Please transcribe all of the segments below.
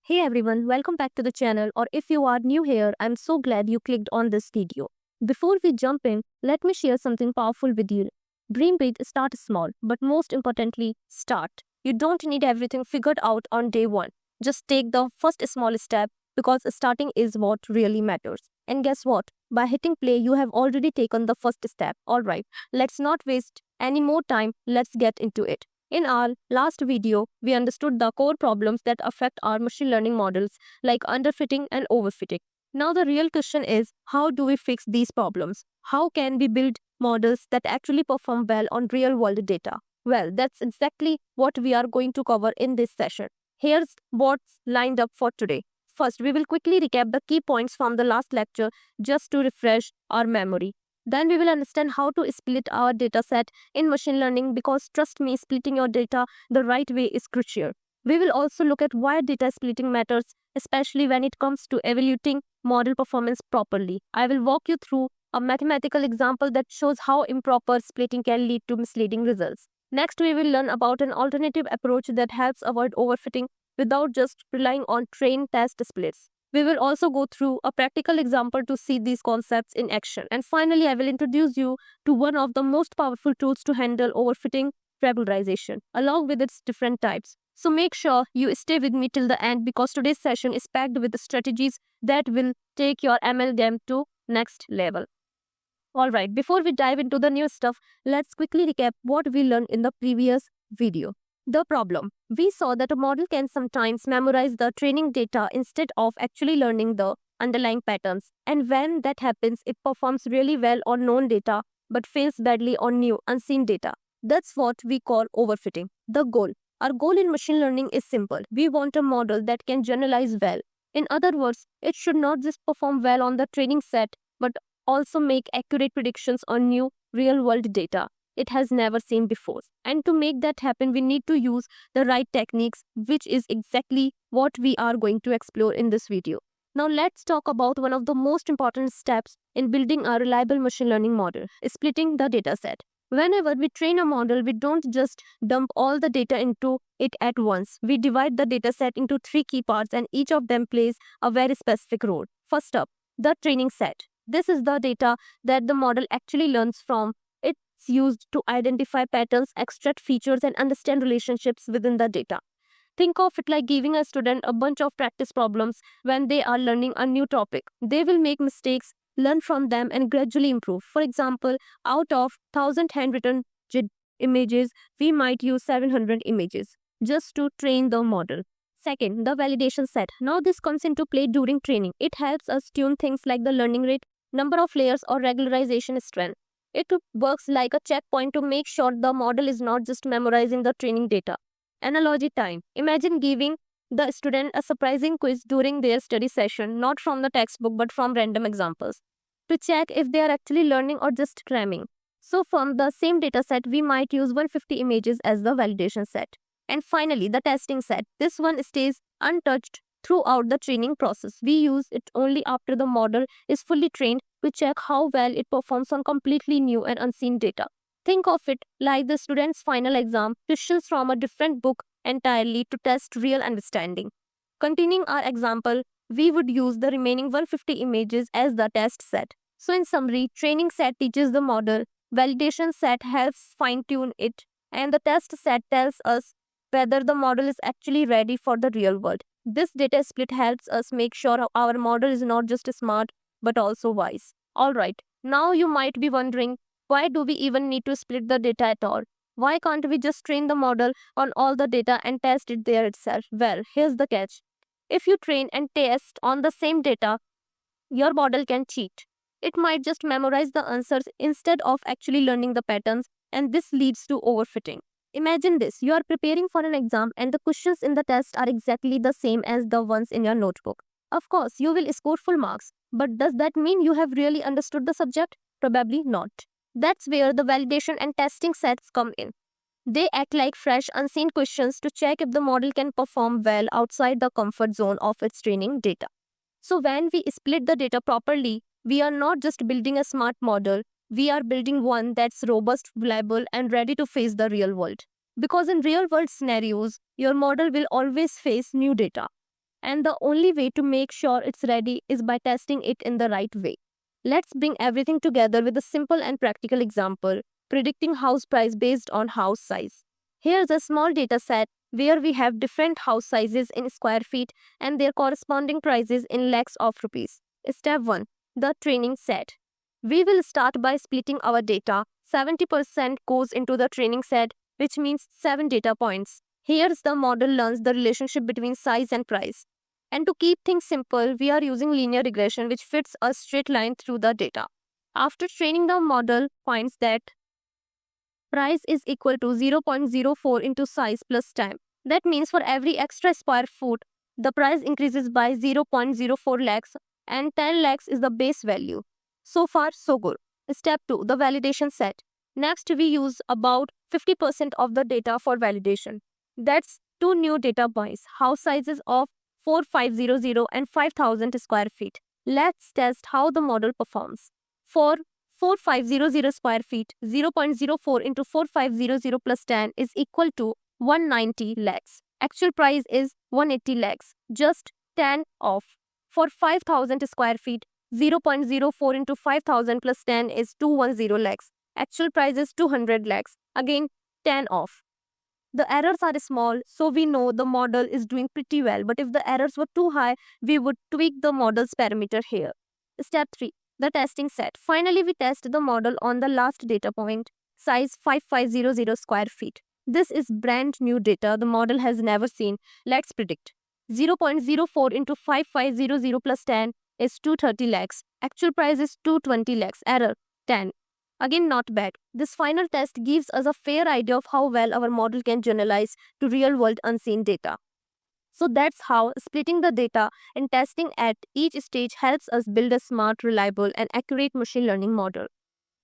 Hey everyone, welcome back to the channel, or if you are new here, I'm so glad you clicked on this video. Before we jump in, let me share something powerful with you. Dream big, start small, but most importantly, start. You don't need everything figured out on day one. Just take the first small step because starting is what really matters. And guess what? By hitting play, you have already taken the first step. Alright, let's not waste any more time, let's get into it. In our last video, we understood the core problems that affect our machine learning models like underfitting and overfitting. Now the real question is, how do we fix these problems? How can we build models that actually perform well on real world data? Well, that's exactly what we are going to cover in this session. Here's what's lined up for today. First, we will quickly recap the key points from the last lecture just to refresh our memory. Then we will understand how to split our dataset in machine learning because trust me, splitting your data the right way is crucial. We will also look at why data splitting matters, especially when it comes to evaluating model performance properly. I will walk you through a mathematical example that shows how improper splitting can lead to misleading results. Next, we will learn about an alternative approach that helps avoid overfitting without just relying on train test splits. We will also go through a practical example to see these concepts in action. And finally, I will introduce you to one of the most powerful tools to handle overfitting, regularization, along with its different types. So make sure you stay with me till the end because today's session is packed with strategies that will take your ML game to next level. Alright, before we dive into the new stuff, let's quickly recap what we learned in the previous video. The problem. We saw that a model can sometimes memorize the training data instead of actually learning the underlying patterns. And when that happens, it performs really well on known data but fails badly on new, unseen data. That's what we call overfitting. The goal. Our goal in machine learning is simple. We want a model that can generalize well. In other words, it should not just perform well on the training set but also make accurate predictions on new real-world data it has never seen before. And to make that happen, we need to use the right techniques, which is exactly what we are going to explore in this video. Now let's talk about one of the most important steps in building a reliable machine learning model, splitting the dataset. Whenever we train a model, we don't just dump all the data into it at once. We divide the dataset into three key parts and each of them plays a very specific role. First up, the training set. This is the data that the model actually learns from. It's used to identify patterns, extract features, and understand relationships within the data. Think of it like giving a student a bunch of practice problems when they are learning a new topic. They will make mistakes, learn from them, and gradually improve. For example, out of 1,000 handwritten images, we might use 700 images just to train the model. Second, the validation set. Now this comes into play during training. It helps us tune things like the learning rate, number of layers, or regularization strength. It works like a checkpoint to make sure the model is not just memorizing the training data. Analogy time. Imagine giving the student a surprising quiz during their study session, not from the textbook but from random examples, to check if they are actually learning or just cramming. So from the same data set, we might use 150 images as the validation set. And finally, the testing set. This one stays untouched throughout the training process. We use it only after the model is fully trained to check how well it performs on completely new and unseen data. Think of it like the student's final exam, questions from a different book entirely to test real understanding. Continuing our example, we would use the remaining 150 images as the test set. So in summary, training set teaches the model, validation set helps fine-tune it, and the test set tells us whether the model is actually ready for the real world. This data split helps us make sure our model is not just smart but also wise. Alright, now you might be wondering, why do we even need to split the data at all? Why can't we just train the model on all the data and test it there itself? Well, here's the catch. If you train and test on the same data, your model can cheat. It might just memorize the answers instead of actually learning the patterns, and this leads to overfitting. Imagine this, you are preparing for an exam and the questions in the test are exactly the same as the ones in your notebook. Of course, you will score full marks, but does that mean you have really understood the subject? Probably not. That's where the validation and testing sets come in. They act like fresh, unseen questions to check if the model can perform well outside the comfort zone of its training data. So when we split the data properly, we are not just building a smart model, we are building one that's robust, reliable, and ready to face the real world. Because in real world scenarios, your model will always face new data. And the only way to make sure it's ready is by testing it in the right way. Let's bring everything together with a simple and practical example, predicting house price based on house size. Here's a small data set where we have different house sizes in square feet and their corresponding prices in lakhs of rupees. Step 1. The training set. We will start by splitting our data. 70% goes into the training set, which means 7 data points. Here's the model learns the relationship between size and price. And to keep things simple, we are using linear regression, which fits a straight line through the data. After training, the model finds that price is equal to 0.04 into size plus time. That means for every extra square foot, the price increases by 0.04 lakhs and 10 lakhs is the base value. So far, so good. Step 2. The validation set. Next, we use about 50% of the data for validation. That's two new data points, house sizes of 4500 and 5000 square feet. Let's test how the model performs. For 4500 square feet, 0.04 into 4500 plus 10 is equal to 190 lakhs. Actual price is 180 lakhs, just 10 off. For 5000 square feet, 0.04 into 5000 plus 10 is 210 lakhs. Actual price is 200 lakhs, again 10 off. The errors are small, so we know the model is doing pretty well. But if the errors were too high, we would tweak the model's parameter here. Step 3. The testing set. Finally, we test the model on the last data point, size 5500 square feet. This is brand new data the model has never seen. Let's predict. 0.04 into 5500 plus 10 is 230 lakhs. Actual price is 220 lakhs. Error 10. Again, not bad. This final test gives us a fair idea of how well our model can generalize to real-world unseen data. So that's how splitting the data and testing at each stage helps us build a smart, reliable, and accurate machine learning model.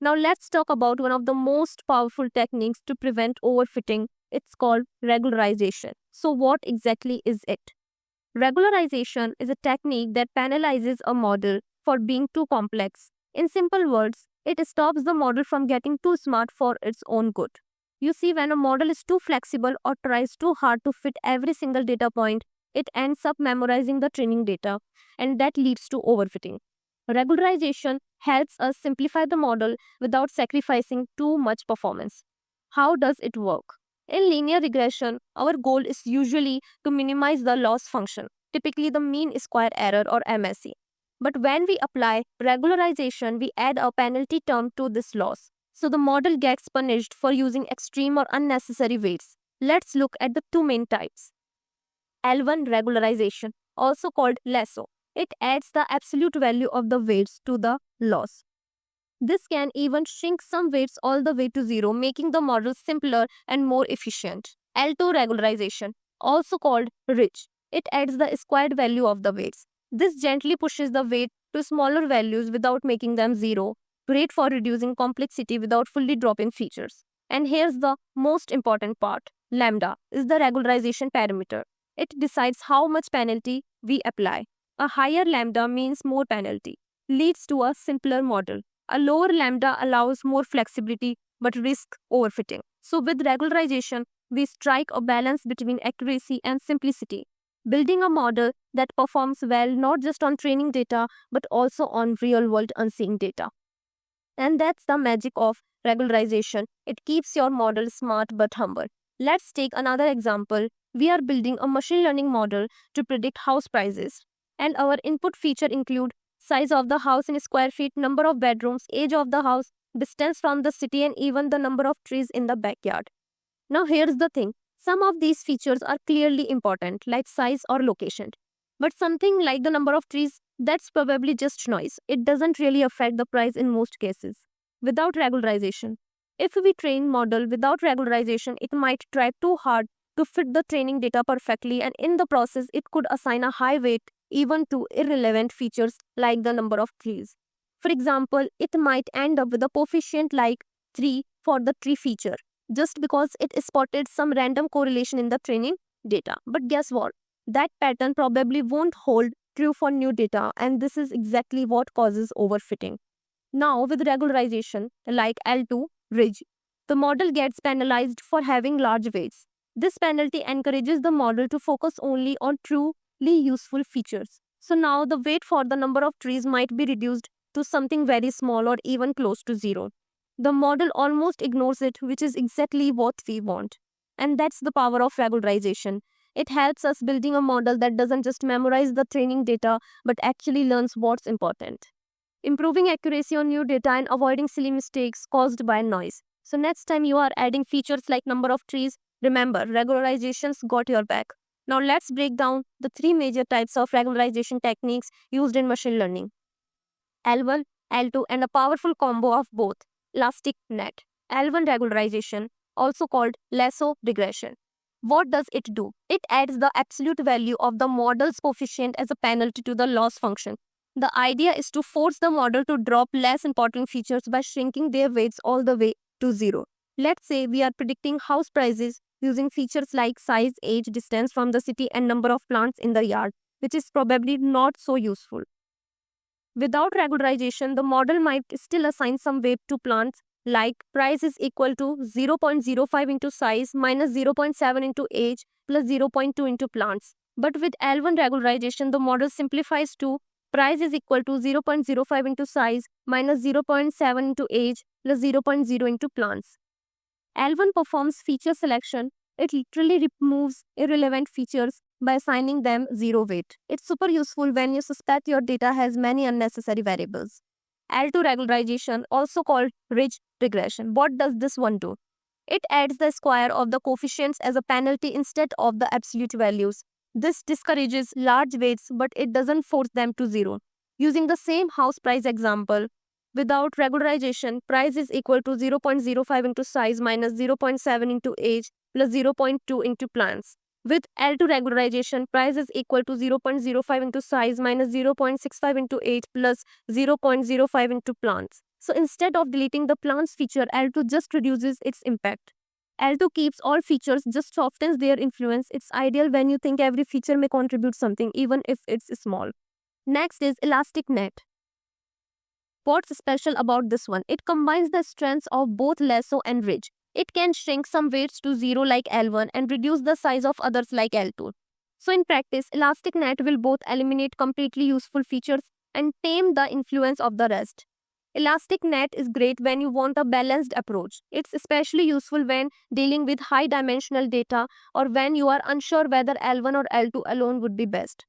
Now let's talk about one of the most powerful techniques to prevent overfitting. It's called regularization. So what exactly is it? Regularization is a technique that penalizes a model for being too complex. In simple words, it stops the model from getting too smart for its own good. You see, when a model is too flexible or tries too hard to fit every single data point, it ends up memorizing the training data, and that leads to overfitting. Regularization helps us simplify the model without sacrificing too much performance. How does it work? In linear regression, our goal is usually to minimize the loss function, typically the mean square error or MSE. But when we apply regularization, we add a penalty term to this loss. So the model gets punished for using extreme or unnecessary weights. Let's look at the two main types. L1 regularization, also called lasso. It adds the absolute value of the weights to the loss. This can even shrink some weights all the way to zero, making the model simpler and more efficient. L2 regularization, also called ridge. It adds the squared value of the weights. This gently pushes the weight to smaller values without making them zero, great for reducing complexity without fully dropping features. And here's the most important part. Lambda is the regularization parameter. It decides how much penalty we apply. A higher lambda means more penalty, leads to a simpler model. A lower lambda allows more flexibility but risks overfitting. So with regularization, we strike a balance between accuracy and simplicity, building a model that performs well not just on training data but also on real-world unseen data. And that's the magic of regularization. It keeps your model smart but humble. Let's take another example. We are building a machine learning model to predict house prices. And our input feature include size of the house in square feet, number of bedrooms, age of the house, distance from the city, and even the number of trees in the backyard. Now here's the thing. Some of these features are clearly important, like size or location. But something like the number of trees, that's probably just noise. It doesn't really affect the price in most cases. Without regularization. If we train model without regularization, it might try too hard to fit the training data perfectly, and in the process, it could assign a high weight even to irrelevant features like the number of trees. For example, it might end up with a coefficient like 3 for the tree feature, just because it spotted some random correlation in the training data. But guess what? That pattern probably won't hold true for new data, and this is exactly what causes overfitting. Now, with regularization, like L2, ridge, the model gets penalized for having large weights. This penalty encourages the model to focus only on true useful features. So now the weight for the number of trees might be reduced to something very small or even close to zero. The model almost ignores it, which is exactly what we want. And that's the power of regularization. It helps us building a model that doesn't just memorize the training data but actually learns what's important, improving accuracy on new data and avoiding silly mistakes caused by noise. So next time you are adding features like number of trees, remember regularizations got your back. Now let's break down the three major types of regularization techniques used in machine learning. L1, L2 and a powerful combo of both. Elastic net. L1 regularization, also called lasso regression. What does it do? It adds the absolute value of the model's coefficient as a penalty to the loss function. The idea is to force the model to drop less important features by shrinking their weights all the way to zero. Let's say we are predicting house prices using features like size, age, distance from the city, and number of plants in the yard, which is probably not so useful. Without regularization, the model might still assign some weight to plants, like price is equal to 0.05 into size minus 0.7 into age plus 0.2 into plants. But with L1 regularization, the model simplifies to price is equal to 0.05 into size minus 0.7 into age plus 0.0 into plants. L1 performs feature selection. It literally removes irrelevant features by assigning them zero weight. It's super useful when you suspect your data has many unnecessary variables. L2 regularization, also called ridge regression. What does this one do? It adds the square of the coefficients as a penalty instead of the absolute values. This discourages large weights, but it doesn't force them to zero. Using the same house price example, without regularization, price is equal to 0.05 into size minus 0.7 into age plus 0.2 into plants. With L2 regularization, price is equal to 0.05 into size minus 0.65 into age plus 0.05 into plants. So instead of deleting the plants feature, L2 just reduces its impact. L2 keeps all features, just softens their influence. It's ideal when you think every feature may contribute something, even if it's small. Next is Elastic Net. What's special about this one? It combines the strengths of both lasso and ridge. It can shrink some weights to zero like L1 and reduce the size of others like L2. So in practice, Elastic Net will both eliminate completely useful features and tame the influence of the rest. Elastic Net is great when you want a balanced approach. It's especially useful when dealing with high dimensional data or when you are unsure whether L1 or L2 alone would be best.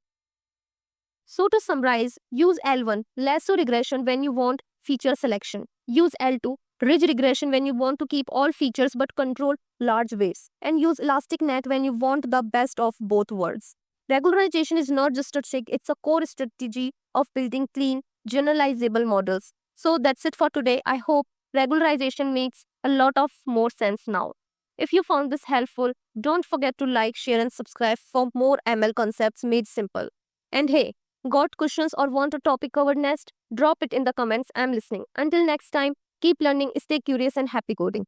So to summarize, use L1 lasso regression when you want feature selection. Use L2 ridge regression when you want to keep all features but control large weights. And use Elastic Net when you want the best of both worlds. Regularization is not just a trick, it's a core strategy of building clean, generalizable models. So that's it for today. I hope regularization makes a lot of more sense now. If you found this helpful, don't forget to like, share and subscribe for more ML concepts made simple. And hey, got questions or want a topic covered next? Drop it in the comments. I'm listening. Until next time, keep learning, stay curious and happy coding.